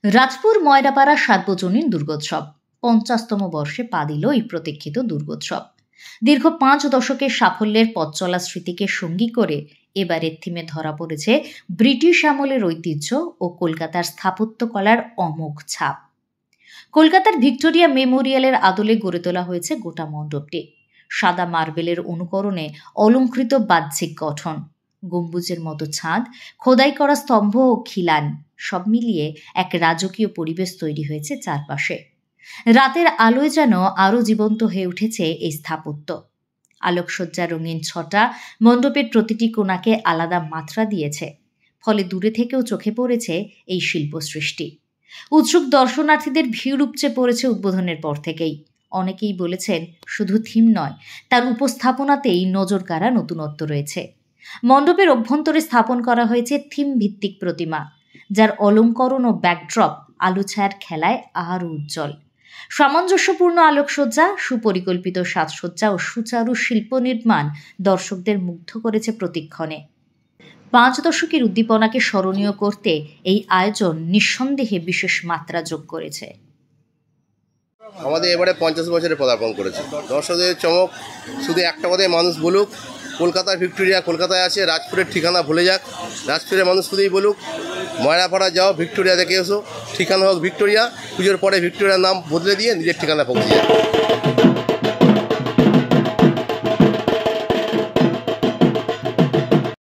রাজপুর ময়রাপাড়া সার্বজনীন দুর্গোৎসব 50তম বর্ষে পা দিল এই প্রতীক্ষিত দুর্গোৎসব। দীর্ঘ 5 দশকের সাফল্যের পথ চলা স্মৃতিকে সঙ্গী করে এবারের থিমে ধরা পড়েছে ব্রিটিশ আমলের ঐতিহ্য ও কলকাতার স্থাপত্যকলার অমোঘ ছাপ। কলকাতার ভিক্টোরিয়া মেমোরিয়ালের আদলে গড়ে তোলা হয়েছে গোটা মণ্ডপটি। সাদা মার্বেলের অনুকরণে অলঙ্কৃত বাহ্যিক গঠন, গম্বুজের মতো ছাদ, খোদাই করা স্তম্ভ ও খিলান সব মিলিয়ে এক রাজকীয় পরিবেশ তৈরি হয়েছে চারপাশে। রাতের আলোয় যেন আরও জীবন্ত হয়ে উঠেছে এই স্থাপত্য। আলোকসজ্জার রঙিন ছটা মণ্ডপের প্রতিটি কোণাকে আলাদা মাত্রা দিয়েছে, ফলে দূরে থেকেও চোখে পড়েছে এই শিল্প সৃষ্টি। উৎসুক দর্শনার্থীদের ভিড় উপচে পড়েছে উদ্বোধনের পর থেকেই। অনেকেই বলেছেন শুধু থিম নয়, তার উপস্থাপনাতেই নজর কাড়া নতুনত্ব রয়েছে। মণ্ডপের অভ্যন্তরে স্থাপন করা হয়েছে থিম ভিত্তিক প্রতিমা, যার অলঙ্করণ ও ব্যাকড্রপ আলো ছায়ার খেলায় আরও উজ্জ্বল। সামঞ্জস্যপূর্ণ আলোকসজ্জা, সুপরিকল্পিত সাজসজ্জা ও সুচারু শিল্প নির্মাণ দর্শকদের মুগ্ধ করেছে প্রতিক্ষণে। 5 দশকের উদ্দীপনাকে স্মরণীয় করতে এই আয়োজন নিঃসন্দেহে বিশেষ মাত্রা যোগ করেছে। আমাদের এবারে 50 বছরে পদার্পণ করেছে। দর্শকদের চমক শুধু একটা কথায় মানুষ বলুক, কলকাতার ভিক্টোরিয়া কলকাতায় আছে, রাজপুরের ঠিকানা ভুলে যাক। রাজপুরের মানুষ শুধুই বলুক ময়রাপাড়া যাও, ভিক্টোরিয়া দেখে এসো, ঠিকানা হোক ভিক্টোরিয়া। পুজোর পরে ভিক্টোরিয়ার নাম বদলে দিয়ে নিজের ঠিকানা পৌঁছে যায়।